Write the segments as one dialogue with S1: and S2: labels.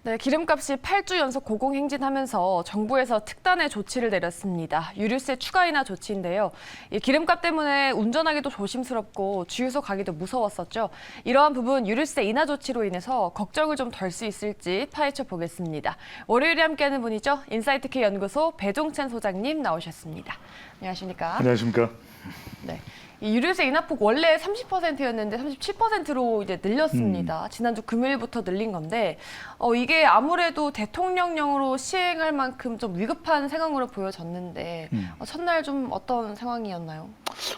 S1: 네, 기름값이 8주 연속 고공행진하면서 정부에서 특단의 조치를 내렸습니다. 유류세 추가 인하 조치인데요. 이 기름값 때문에 운전하기도 조심스럽고 주유소 가기도 무서웠었죠. 이러한 부분 유류세 인하 조치로 인해서 걱정을 좀 덜 수 있을지 파헤쳐 보겠습니다. 월요일에 함께하는 분이죠. 인사이트K 연구소 배종찬 소장님 나오셨습니다. 안녕하십니까?
S2: 안녕하십니까?
S1: 네. 이 유류세 인하폭 원래 30%였는데 37%로 이제 늘렸습니다. 지난주 금요일부터 늘린 건데 이게 아무래도 대통령령으로 시행할 만큼 좀 위급한 상황으로 보여졌는데 첫날 좀 어떤 상황이었나요?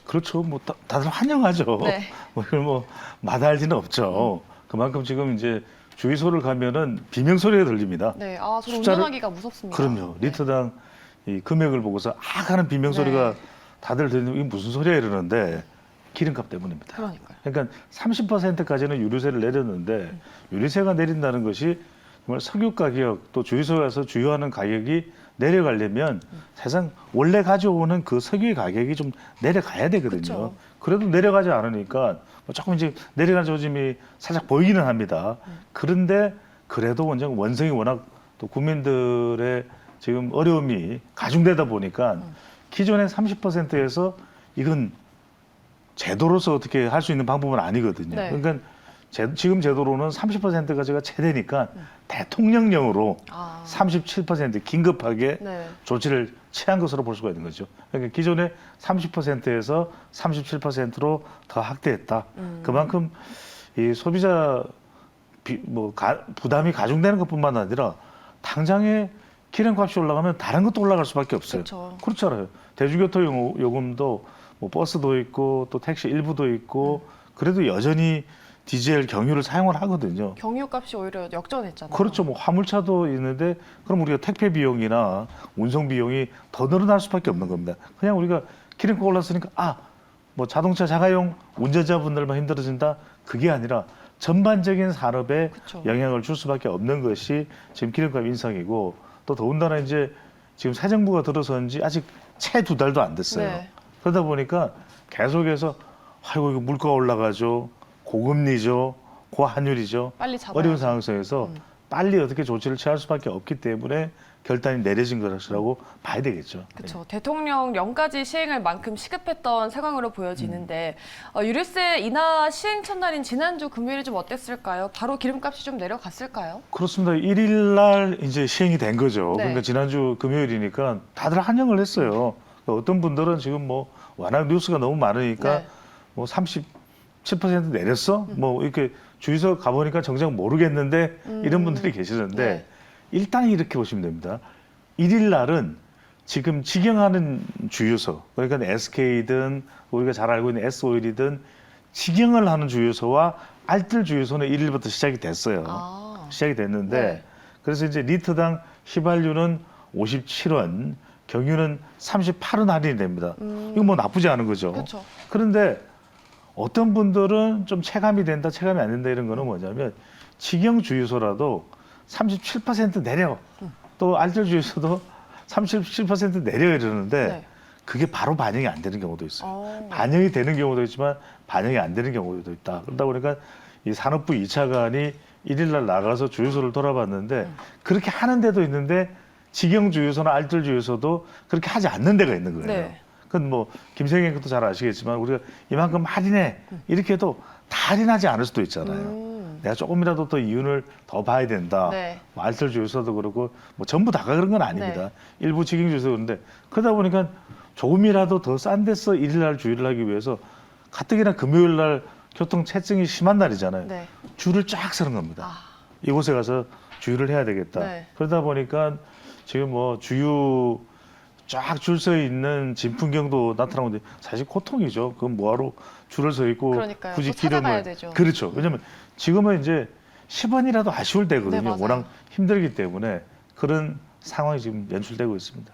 S2: 그렇죠. 뭐 다들 환영하죠.
S1: 네.
S2: 뭐 이걸 뭐 마다할 리는 없죠. 그만큼 지금 이제 주유소를 가면은 비명 소리가 들립니다.
S1: 네, 저는
S2: 숫자를-
S1: 운전하기가 무섭습니다.
S2: 그럼요.
S1: 네.
S2: 리터당 이 금액을 보고서 하는 비명 소리가
S1: 네.
S2: 다들 들리는 이게 무슨 소리야 이러는데 기름값 때문입니다.
S1: 그러니까요.
S2: 그러니까 30%까지는 유류세를 내렸는데 유류세가 내린다는 것이 정말 석유 가격 또 주유소에 가서 주유하는 가격이 내려가려면 세상 원래 가져오는 그 석유의 가격이 좀 내려가야 되거든요.
S1: 그쵸.
S2: 그래도 내려가지 않으니까 뭐 조금 이제 내려간 조짐이 살짝 보이기는 합니다. 그런데 그래도 원성이 워낙 또 국민들의 지금 어려움이 가중되다 보니까 기존의 30%에서 이건 제도로서 어떻게 할 수 있는 방법은 아니거든요.
S1: 네.
S2: 그러니까 지금 제도로는 30%까지가 최대니까 대통령령으로 37% 긴급하게
S1: 네.
S2: 조치를 취한 것으로 볼 수가 있는 거죠. 그러니까 기존의 30%에서 37%로 더 확대했다. 그만큼 이 소비자 부담이 가중되는 것뿐만 아니라 당장에 기름값이 올라가면 다른 것도 올라갈 수밖에 없어요.
S1: 그렇죠.
S2: 그렇잖아요. 대중교통 요금도 뭐 버스도 있고 또 택시 일부도 있고 그래도 여전히 디젤 경유를 사용을 하거든요.
S1: 경유값이 오히려 역전했잖아요.
S2: 그렇죠. 뭐 화물차도 있는데 그럼 우리가 택배 비용이나 운송 비용이 더 늘어날 수밖에 없는 겁니다. 그냥 우리가 기름값 올랐으니까 뭐 자동차 자가용 운전자분들만 힘들어진다. 그게 아니라 전반적인 산업에
S1: 그쵸.
S2: 영향을 줄 수밖에 없는 것이 지금 기름값 인상이고 또 더군다나 이제 지금 새 정부가 들어선 지 아직 채 2달도 안 됐어요.
S1: 네.
S2: 그러다 보니까 계속해서 아이고 이거 물가가 올라가죠. 고금리죠. 고환율이죠.
S1: 빨리 잡아야죠.
S2: 어려운 상황 속에서 빨리 어떻게 조치를 취할 수밖에 없기 때문에 결단이 내려진 것이라고 봐야 되겠죠.
S1: 그렇죠. 대통령령까지 시행할 만큼 시급했던 상황으로 보여지는데 유류세 인하 시행 첫날인 지난주 금요일이 좀 어땠을까요? 바로 기름값이 좀 내려갔을까요?
S2: 그렇습니다. 1일 날 이제 시행이 된 거죠.
S1: 네.
S2: 그러니까 지난주 금요일이니까 다들 환영을 했어요. 어떤 분들은 지금 뭐 워낙 뉴스가 너무 많으니까
S1: 네.
S2: 뭐 37% 내렸어? 뭐 이렇게 주유소 가보니까 정작 모르겠는데 이런 분들이 계시는데
S1: 네.
S2: 일단 이렇게 보시면 됩니다. 1일 날은 지금 직영하는 주유소, 그러니까 SK든 우리가 잘 알고 있는 S오일이든 직영을 하는 주유소와 알뜰 주유소는 1일부터 시작이 됐어요. 시작이 됐는데
S1: 네.
S2: 그래서 이제 리터당 휘발유는 57원, 경유는 38원 할인이 됩니다. 이거 뭐 나쁘지 않은 거죠.
S1: 그렇죠.
S2: 그런데 어떤 분들은 좀 체감이 된다, 체감이 안 된다 이런 거는 뭐냐면 직영 주유소라도 37% 내려, 또 알뜰 주유소도 37% 내려 이러는데
S1: 네.
S2: 그게 바로 반영이 안 되는 경우도 있어요. 반영이 되는 경우도 있지만 반영이 안 되는 경우도 있다. 그러다 보니까 이 산업부 2차관이 1일 날 나가서 주유소를 돌아봤는데 그렇게 하는 데도 있는데 직영 주유소나 알뜰 주유소도 그렇게 하지 않는 데가 있는 거예요.
S1: 네.
S2: 그건 뭐 김생현 것도 잘 아시겠지만 우리가 이만큼 할인해 이렇게 해도 다 할인하지 않을 수도 있잖아요. 내가 조금이라도 더 이윤을 더 봐야 된다.
S1: 네.
S2: 뭐 알뜰 주유소도 그렇고 뭐 전부 다가 그런 건 아닙니다.
S1: 네.
S2: 일부 직영 주유소 그런데 그러다 보니까 조금이라도 더 싼 데서 1일 날 주유를 하기 위해서 가뜩이나 금요일 날 교통 체증이 심한 날이잖아요.
S1: 네.
S2: 줄을 쫙 서는 겁니다. 이곳에 가서 주유를 해야 되겠다.
S1: 네.
S2: 그러다 보니까 지금 뭐 주유 쫙 줄 서 있는 진풍경도 나타나는데 사실 고통이죠. 그건 뭐하러 줄을 서 있고
S1: 그러니까요.
S2: 굳이
S1: 또 찾아가야
S2: 기름을
S1: 되죠.
S2: 그렇죠. 왜냐면 지금은 이제 10원이라도 아쉬울
S1: 네,
S2: 때거든요.
S1: 맞아요.
S2: 워낙 힘들기 때문에 그런 상황이 지금 연출되고 있습니다.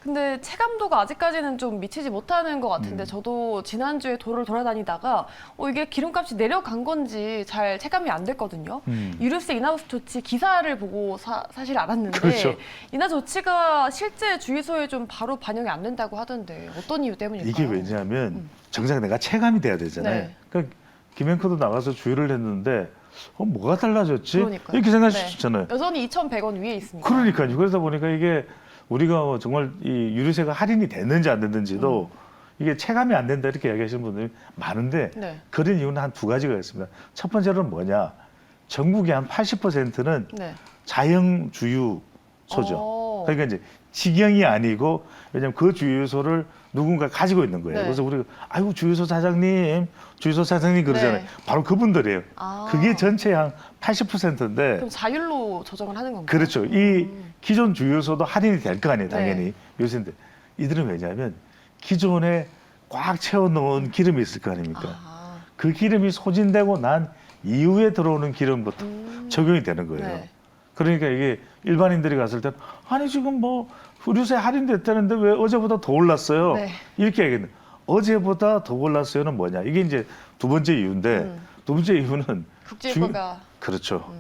S1: 근데 체감도가 아직까지는 좀 미치지 못하는 것 같은데 저도 지난주에 도로를 돌아다니다가 이게 기름값이 내려간 건지 잘 체감이 안 됐거든요. 유류세 인하 조치 기사를 보고 사실 알았는데
S2: 그렇죠.
S1: 인하 조치가 실제 주유소에 좀 바로 반영이 안 된다고 하던데 어떤 이유 때문일까요?
S2: 이게 왜냐하면 정작 내가 체감이 돼야 되잖아요.
S1: 네.
S2: 그러니까 김행커도 나가서 주유를 했는데 뭐가 달라졌지?
S1: 그러니까요.
S2: 이렇게 생각할 수
S1: 네.
S2: 있잖아요.
S1: 여전히 2,100원 위에 있습니다.
S2: 그러니까요. 그러다 보니까 이게 우리가 정말 이 유류세가 할인이 됐는지 안 됐는지도 이게 체감이 안 된다 이렇게 이야기하시는 분들이 많은데
S1: 네.
S2: 그런 이유는 한 두 가지가 있습니다. 첫 번째로는 뭐냐? 전국의 한 80%는
S1: 네.
S2: 자영 주유소죠.
S1: 어.
S2: 그러니까 이제 직영이 아니고 왜냐하면 그 주유소를 누군가 가지고 있는 거예요.
S1: 네.
S2: 그래서 우리가 아이고 주유소 사장님 그러잖아요.
S1: 네.
S2: 바로 그분들이에요.
S1: 아.
S2: 그게 전체의 한 80%인데
S1: 그럼 자율로 조정을 하는 건가요?
S2: 그렇죠. 이 기존 주유소도 할인이 될 거 아니에요, 당연히.
S1: 네.
S2: 요새인데 이들은 왜냐하면 기존에 꽉 채워놓은 기름이 있을 거 아닙니까?
S1: 아.
S2: 그 기름이 소진되고 난 이후에 들어오는 기름부터 적용이 되는 거예요.
S1: 네.
S2: 그러니까 이게 일반인들이 갔을 때 아니 지금 뭐 유류세 할인됐다는데 왜 어제보다 더 올랐어요?
S1: 네.
S2: 이렇게 얘기했는데 어제보다 더 올랐어요는 뭐냐? 이게 이제 두 번째 이유인데 두 번째 이유는
S1: 국제유가가
S2: 그렇죠.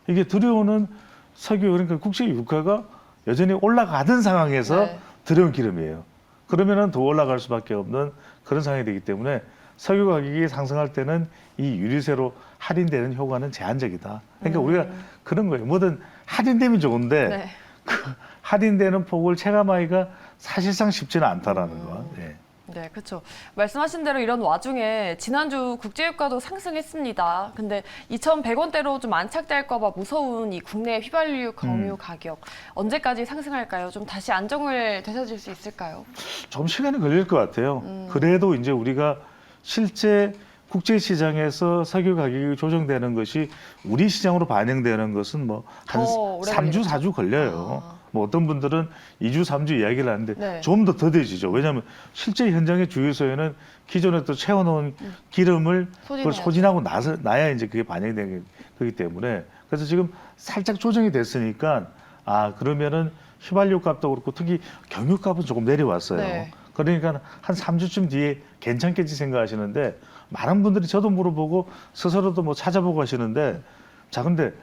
S2: 이게 들여오는 석유 그러니까 국제 유가가 여전히 올라가던 상황에서
S1: 네.
S2: 들여온 기름이에요. 그러면은 더 올라갈 수밖에 없는 그런 상황이 되기 때문에 석유 가격이 상승할 때는 이 유류세로 할인되는 효과는 제한적이다. 그러니까 우리가 그런 거예요. 뭐든 할인되면 좋은데
S1: 네.
S2: 그 할인되는 폭을 체감하기가 사실상 쉽지는 않다라는 거. 예.
S1: 네, 그렇죠. 말씀하신 대로 이런 와중에 지난주 국제유가도 상승했습니다. 근데 2,100원대로 좀 안착될까 봐 무서운 이 국내 휘발유 경유 가격 언제까지 상승할까요? 좀 다시 안정을 되찾을 수 있을까요?
S2: 좀 시간이 걸릴 것 같아요. 그래도 이제 우리가 실제 국제 시장에서 석유 가격이 조정되는 것이 우리 시장으로 반영되는 것은 뭐 한
S1: 더 오래
S2: 3주,
S1: 걸리겠죠?
S2: 4주 걸려요.
S1: 아.
S2: 뭐 어떤 분들은 2주, 3주 이야기를 하는데
S1: 네.
S2: 좀 더 더뎌지죠. 왜냐하면 실제 현장의 주유소에는 기존에 또 채워놓은 기름을 그걸
S1: 소진해야죠.
S2: 소진하고 나야 이제 그게 반영되는 거기 때문에 그래서 지금 살짝 조정이 됐으니까 아 그러면은 휘발유 값도 그렇고 특히 경유 값은 조금 내려왔어요.
S1: 네.
S2: 그러니까 한 3주쯤 뒤에 괜찮겠지 생각하시는데 많은 분들이 저도 물어보고 스스로도 뭐 찾아보고 하시는데 자 근데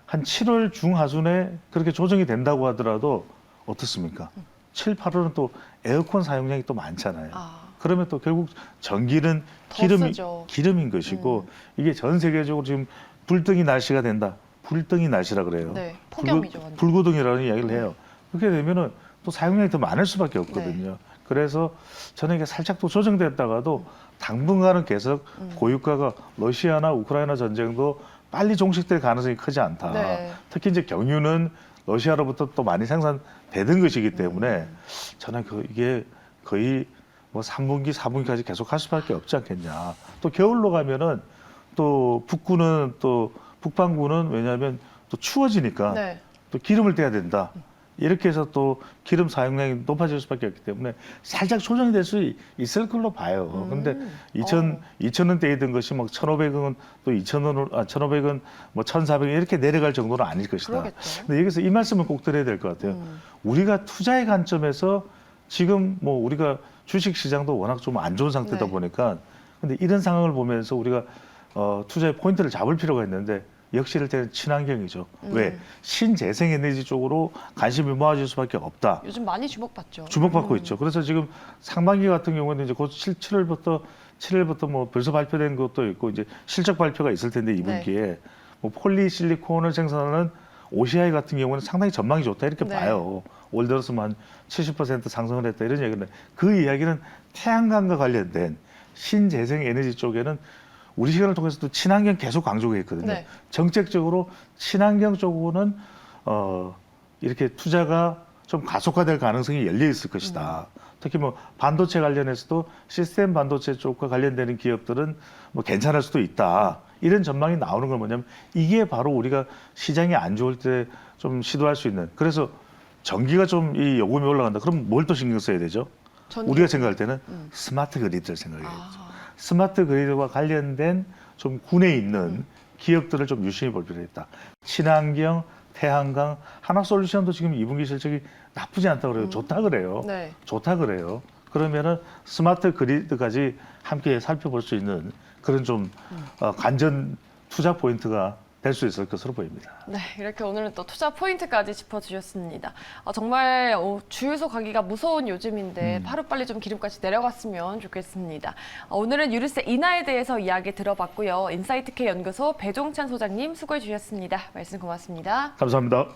S2: 한 7월 중하순에 그렇게 조정이 된다고 하더라도 어떻습니까? 7, 8월은 또 에어컨 사용량이 또 많잖아요.
S1: 아.
S2: 그러면 또 결국 전기는
S1: 더 쓰죠.
S2: 기름인 것이고 이게 전 세계적으로 지금 불덩이 날씨가 된다. 불덩이 날씨라 그래요.
S1: 네, 폭염이죠, 완전.
S2: 불고동이라는 이야기를 해요. 그렇게 되면은 또 사용량이 더 많을 수밖에 없거든요. 그래서 저는 이게 살짝 또 조정됐다가도 당분간은 계속 고유가가 러시아나 우크라이나 전쟁도 빨리 종식될 가능성이 크지 않다.
S1: 네.
S2: 특히 이제 경유는 러시아로부터 또 많이 생산되던 것이기 때문에 저는 이게 거의 뭐 3분기, 4분기까지 계속 할 수밖에 없지 않겠냐. 또 겨울로 가면은 또 북구는 또 북반구는 왜냐하면 또 추워지니까
S1: 네.
S2: 또 기름을 떼야 된다. 이렇게 해서 또 기름 사용량이 높아질 수밖에 없기 때문에 살짝 조정이 될 수 있을 걸로 봐요. 근데 2,000원대이던 것이 막 1,500원 또 2,000원, 1,500원 뭐 1,400원 이렇게 내려갈 정도는 아닐 것이다.
S1: 그러겠죠.
S2: 근데 여기서 이 말씀을 꼭 드려야 될 것 같아요. 우리가 투자의 관점에서 지금 뭐 우리가 주식 시장도 워낙 좀 안 좋은 상태다
S1: 네.
S2: 보니까 근데 이런 상황을 보면서 우리가 투자의 포인트를 잡을 필요가 있는데 역시 이럴 친환경이죠. 왜? 신재생에너지 쪽으로 관심이 모아질 수밖에 없다.
S1: 요즘 많이 주목받죠.
S2: 주목받고 있죠. 그래서 지금 상반기 같은 경우는 이제 곧 7월부터 뭐 벌써 발표된 것도 있고 이제 실적 발표가 있을 텐데 2분기에 뭐 폴리실리콘을 생산하는 OCI 같은 경우는 상당히 전망이 좋다 이렇게
S1: 네.
S2: 봐요. 올 들어서만 70% 상승을 했다 이런 얘기인데 그 이야기는 태양광과 관련된 신재생 에너지 쪽에는 우리 시간을 통해서도 친환경 계속 강조가 있거든요.
S1: 네.
S2: 정책적으로 친환경 쪽으로는 이렇게 투자가 좀 가속화될 가능성이 열려 있을 것이다. 특히 뭐 반도체 관련해서도 시스템 반도체 쪽과 관련되는 기업들은 뭐 괜찮을 수도 있다. 이런 전망이 나오는 건 뭐냐면 이게 바로 우리가 시장이 안 좋을 때 좀 시도할 수 있는. 그래서 전기가 좀 이 요금이 올라간다. 그럼 뭘 또 신경 써야 되죠?
S1: 전기.
S2: 우리가 생각할 때는 스마트 그리드를 생각해야죠.
S1: 아.
S2: 스마트 그리드와 관련된 좀 군에 있는 기업들을 좀 유심히 볼 필요가 있다. 친환경, 태양광, 한화솔루션도 지금 2분기 실적이 나쁘지 않다 그래요. 좋다 그래요.
S1: 네.
S2: 좋다 그래요. 그러면은 스마트 그리드까지 함께 살펴볼 수 있는 그런 좀 관전 투자 포인트가 될 수 있을 것으로 보입니다.
S1: 네, 이렇게 오늘은 또 투자 포인트까지 짚어주셨습니다. 정말 주유소 가기가 무서운 요즘인데 하루빨리 좀 기름값이 내려갔으면 좋겠습니다. 오늘은 유류세 인하에 대해서 이야기 들어봤고요. 인사이트K 연구소 배종찬 소장님 수고해 주셨습니다. 말씀 고맙습니다.
S2: 감사합니다.